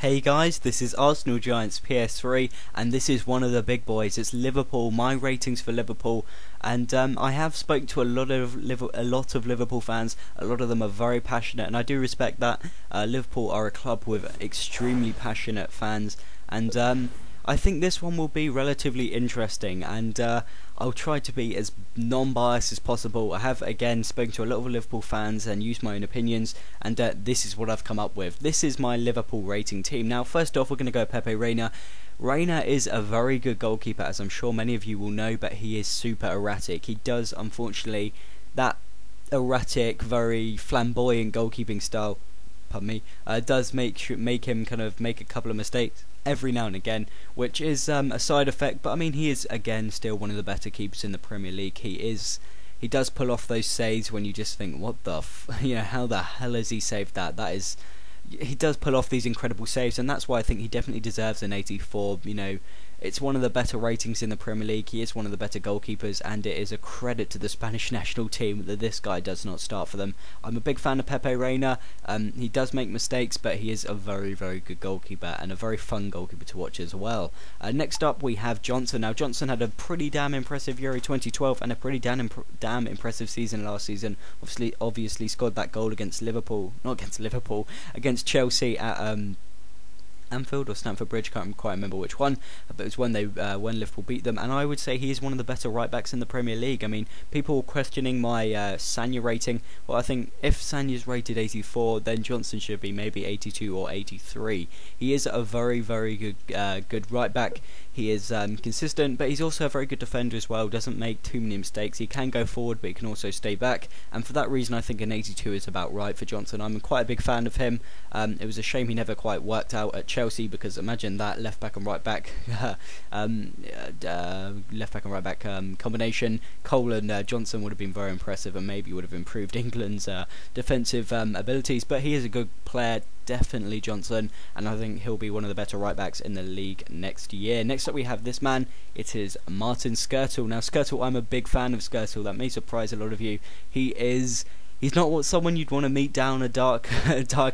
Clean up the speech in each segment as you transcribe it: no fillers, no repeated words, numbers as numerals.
Hey guys, this is Arsenal Giants PS3 and this is one of the big boys. It's Liverpool, my ratings for Liverpool, and I have spoken to a lot of Liverpool fans. A lot of them are very passionate and I do respect that. Liverpool are a club with extremely passionate fans, and I think this one will be relatively interesting, and I'll try to be as non-biased as possible. I have again spoken to a lot of Liverpool fans and used my own opinions, and this is what I've come up with. This is my Liverpool rating team. Now first off, we're going to go Pepe Reina. Reina is a very good goalkeeper, as I'm sure many of you will know, but he is super erratic. He does, unfortunately, that erratic, very flamboyant goalkeeping style, pardon me, does make him kind of make a couple of mistakes every now and again, which is a side effect. But I mean, he is again still one of the better keepers in the Premier League. He does pull off those saves when you just think, what the how the hell has he saved that? He does pull off these incredible saves, and that's why I think he definitely deserves an 84. It's one of the better ratings in the Premier League. He is one of the better goalkeepers, and it is a credit to the Spanish national team that this guy does not start for them. I'm a big fan of Pepe Reina. He does make mistakes, but he is a very, very good goalkeeper and a very fun goalkeeper to watch as well. Next up, we have Johnson. Now, Johnson had a pretty damn impressive Euro 2012 and a pretty damn impressive season last season. Obviously scored that goal against against Chelsea at Anfield or Stamford Bridge, can't quite remember which one, but it was when when Liverpool beat them, and I would say he is one of the better right backs in the Premier League. I mean, people questioning my Sanya rating. Well, I think if Sanya's rated 84, then Johnson should be maybe 82 or 83. He is a very, very good right back. He is consistent, but he's also a very good defender as well. Doesn't make too many mistakes. He can go forward, but he can also stay back. And for that reason, I think an 82 is about right for Johnson. I'm quite a big fan of him. It was a shame he never quite worked out at Chelsea, because imagine that left back and right back, combination. Cole and Johnson would have been very impressive, and maybe would have improved England's defensive abilities. But he is a good player, definitely Johnson, and I think he'll be one of the better right backs in the league next year. Next up, we have this man. It is Martin Skrtel. Now, Skrtel, I'm a big fan of Skrtel. That may surprise a lot of you. He's not someone you'd want to meet down a dark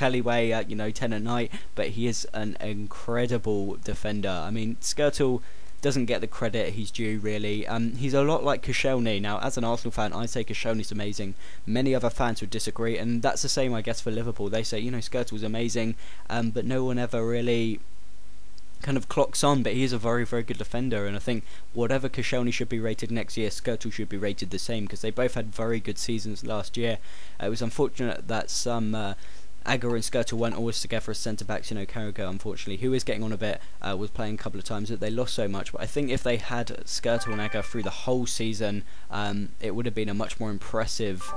alleyway at 10 at night, but he is an incredible defender. I mean, Skrtel doesn't get the credit he's due, really. He's a lot like Koscielny. Now, as an Arsenal fan, I say Koscielny's amazing. Many other fans would disagree, and that's the same, I guess, for Liverpool. They say, Skrtel's amazing, but no one ever really kind of clocks on. But he is a very, very good defender, and I think whatever Koscielny should be rated next year, Skrtel should be rated the same, because they both had very good seasons last year. It was unfortunate that some Agger and Skrtel weren't always together as centre-backs. Carragher, unfortunately, who is getting on a bit, was playing a couple of times, that they lost so much. But I think if they had Skrtel and Agger through the whole season, it would have been a much more impressive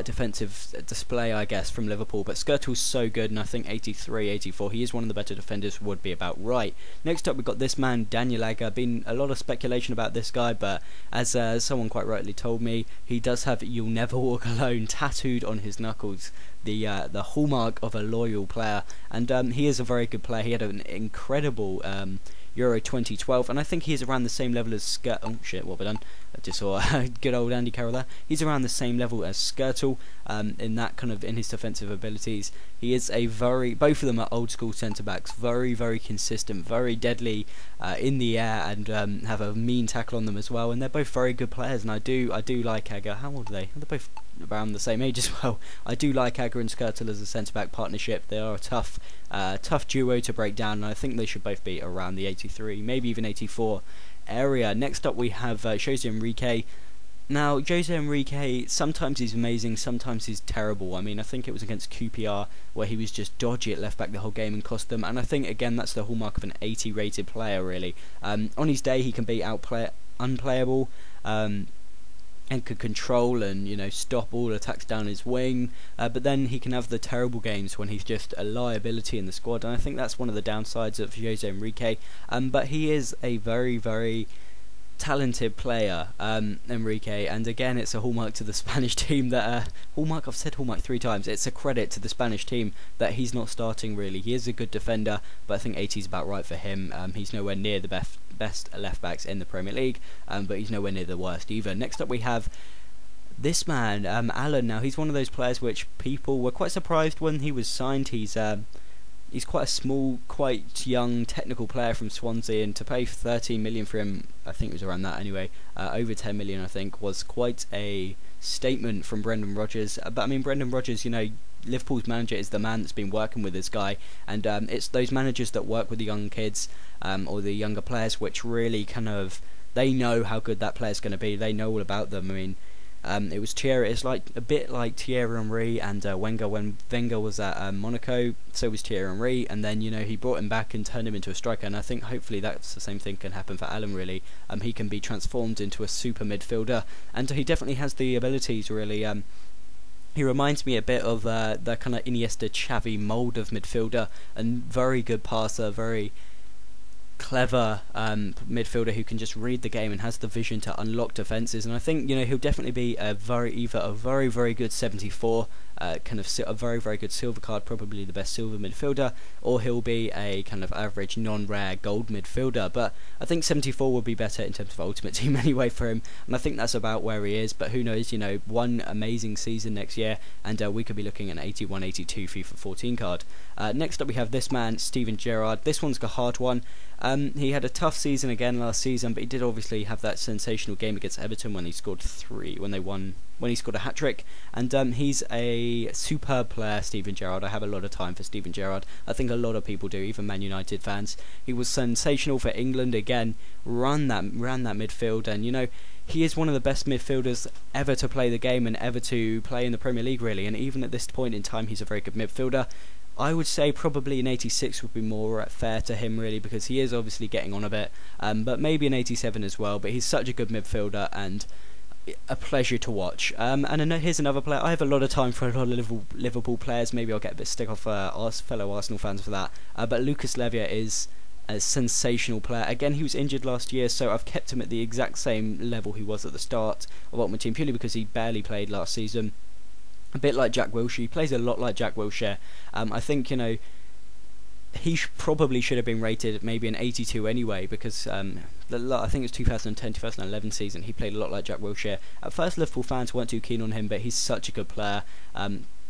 defensive display, I guess, from Liverpool. But Skrtel's so good, and I think 83, 84, he is one of the better defenders, would be about right. Next up, we've got this man, Daniel Agger. Been a lot of speculation about this guy, but as someone quite rightly told me, he does have "You'll Never Walk Alone" tattooed on his knuckles, the hallmark of a loyal player, and he is a very good player. He had an incredible Euro 2012, and I think he's around the same level as oh shit, what have I done? I just saw good old Andy Carroll there. He's around the same level as Skrtel in that kind of, in his defensive abilities. He is both of them are old school centre backs, very, very consistent, very deadly in the air, and have a mean tackle on them as well. And they're both very good players, and I do like Agger. How old are they? They're both around the same age as well. I do like Agger and Skrtel as a centre back partnership. They are a tough duo to break down, and I think they should both be around the 83, maybe even 84 area. Next up, we have Jose Enrique. Now, Jose Enrique, sometimes he's amazing, sometimes he's terrible. I mean, I think it was against QPR where he was just dodgy at left back the whole game and cost them, and I think again that's the hallmark of an 80 rated player, really. On his day, he can be unplayable, and could control and stop all attacks down his wing, but then he can have the terrible games when he's just a liability in the squad, and I think that's one of the downsides of Jose Enrique. But he is a very, very talented player, Enrique, and again it's a hallmark to the Spanish team that hallmark, I've said hallmark 3 times, it's a credit to the Spanish team that he's not starting, really. He is a good defender, but I think 80 is about right for him. He's nowhere near the best left backs in the Premier League, but he's nowhere near the worst either. Next up, we have this man, Alan. Now, he's one of those players which people were quite surprised when he was signed. He's he's quite a small, quite young, technical player from Swansea, and to pay 13 million for him, I think it was around that anyway, over 10 million I think, was quite a statement from Brendan Rodgers. But I mean, Brendan Rodgers, Liverpool's manager, is the man that's been working with this guy, and it's those managers that work with the young kids or the younger players which really they know how good that player's going to be. They know all about them. I mean, it was Thierry. It's like a bit like Thierry Henry and Wenger. When Wenger was at Monaco, so was Thierry Henry, and then he brought him back and turned him into a striker. And I think hopefully that's the same thing can happen for Alan. Really, he can be transformed into a super midfielder, and he definitely has the abilities. Really, he reminds me a bit of the kind of Iniesta, Xavi mould of midfielder, and very good passer, very clever midfielder who can just read the game and has the vision to unlock defences. And I think he'll definitely be either a very very good 74, a very very good silver card, probably the best silver midfielder, or he'll be a kind of average non-rare gold midfielder. But I think 74 will be better in terms of ultimate team anyway for him, and I think that's about where he is. But who knows, one amazing season next year and we could be looking at an 81 82 FIFA 14 card. Next up we have this man, Steven Gerrard. This one's a hard one. He had a tough season again last season, but he did obviously have that sensational game against Everton when he scored when he scored a hat-trick, and he's a superb player, Steven Gerrard. I have a lot of time for Steven Gerrard. I think a lot of people do, even Man United fans. He was sensational for England again, ran that midfield, and he is one of the best midfielders ever to play the game and ever to play in the Premier League, really, and even at this point in time he's a very good midfielder. I would say probably an 86 would be more fair to him, really, because he is obviously getting on a bit, but maybe an 87 as well. But he's such a good midfielder and a pleasure to watch. And here's another player. I have a lot of time for a lot of Liverpool players. Maybe I'll get a bit stick off fellow Arsenal fans for that. But Lucas Levia is a sensational player. Again, he was injured last year, so I've kept him at the exact same level he was at the start of my team, purely because he barely played last season. A bit like Jack Wilshere. He plays a lot like Jack Wilshere. I think he probably should have been rated maybe an 82 anyway, because I think it's 2010-2011 season he played a lot like Jack Wilshere. At first Liverpool fans weren't too keen on him, but he's such a good player.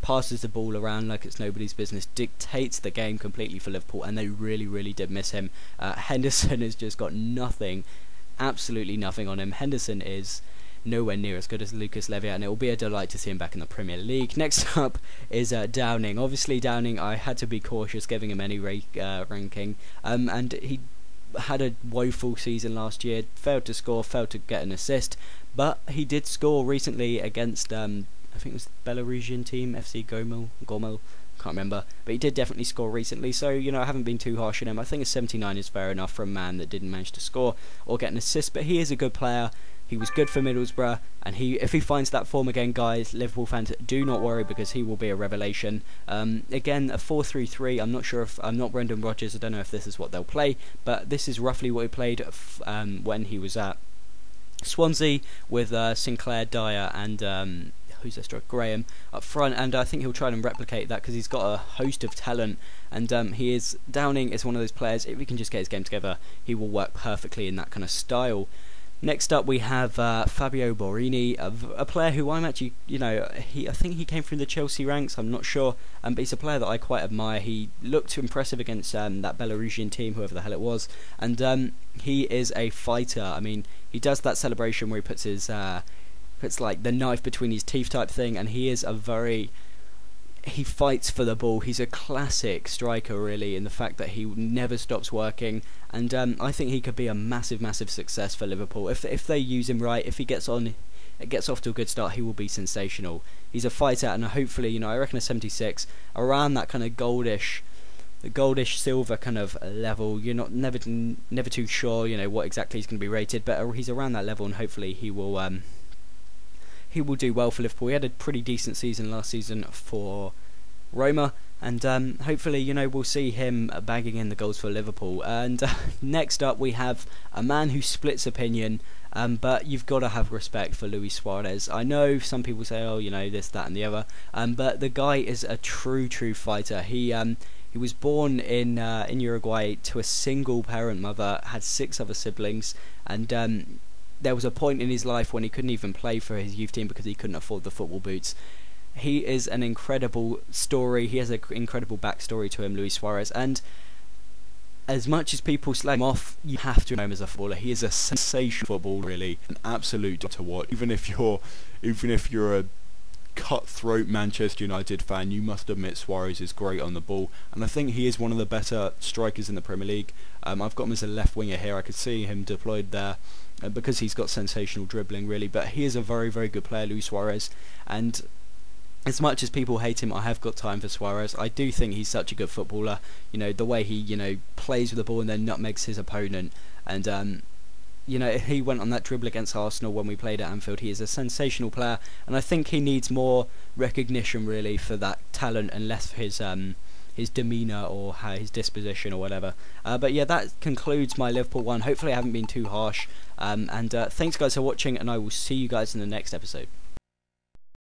Passes the ball around like it's nobody's business, dictates the game completely for Liverpool, and they really really did miss him. Henderson has just got nothing, absolutely nothing on him. Henderson is nowhere near as good as Lucas Levia, and it will be a delight to see him back in the Premier League. Next up is Downing. Obviously Downing, I had to be cautious giving him any ranking, and he had a woeful season last year, failed to score, failed to get an assist, but he did score recently against I think it was the Belarusian team, FC Gomel, can't remember, but he did definitely score recently, so I haven't been too harsh on him. I think a 79 is fair enough for a man that didn't manage to score or get an assist, but he is a good player. He was good for Middlesbrough, and if he finds that form again, guys, Liverpool fans, do not worry, because he will be a revelation. Again, a 4-3-3. I'm not sure if I'm not Brendan Rodgers. I don't know if this is what they'll play, but this is roughly what he played when he was at Swansea with Sinclair, Dyer, and who's their striker, Graham up front, and I think he'll try and replicate that because he's got a host of talent, and Downing is one of those players. If he can just get his game together, he will work perfectly in that kind of style. Next up we have Fabio Borini, a player who I'm actually, I think he came from the Chelsea ranks, I'm not sure, but he's a player that I quite admire. He looked impressive against that Belarusian team, whoever the hell it was, and he is a fighter. I mean, he does that celebration where he puts like the knife between his teeth type thing, and he fights for the ball. He's a classic striker, really, in the fact that he never stops working, and I think he could be a massive success for Liverpool if they use him right. If he gets off to a good start, he will be sensational. He's a fighter, and hopefully, I reckon a 76 around that kind of goldish silver kind of level. You're never too sure, what exactly he's going to be rated, but he's around that level, and hopefully he will do well for Liverpool. He had a pretty decent season last season for Roma, and hopefully, we'll see him bagging in the goals for Liverpool. And next up, we have a man who splits opinion, but you've got to have respect for Luis Suarez. I know some people say, oh, this, that, and the other, but the guy is a true fighter. He was born in Uruguay to a single parent mother, had 6 other siblings, and there was a point in his life when he couldn't even play for his youth team because he couldn't afford the football boots. he is an incredible story. He has an incredible backstory to him, Luis Suarez, and as much as people slag him off, you have to know him as a footballer. He is a sensational footballer, really, an absolute to watch. Even if you're a cutthroat Manchester United fan, you must admit Suarez is great on the ball, and I think he is one of the better strikers in the Premier League. I've got him as a left winger here. I could see him deployed there because he's got sensational dribbling, really, but he is a very, very good player, Luis Suarez, and as much as people hate him, I have got time for Suarez. I do think he's such a good footballer. You know, the way he, plays with the ball and then nutmegs his opponent. And, he went on that dribble against Arsenal when we played at Anfield. He is a sensational player. And I think he needs more recognition, really, for that talent and less for his demeanour or his disposition or whatever. But yeah, that concludes my Liverpool one. Hopefully I haven't been too harsh. And thanks guys for watching, and I will see you guys in the next episode.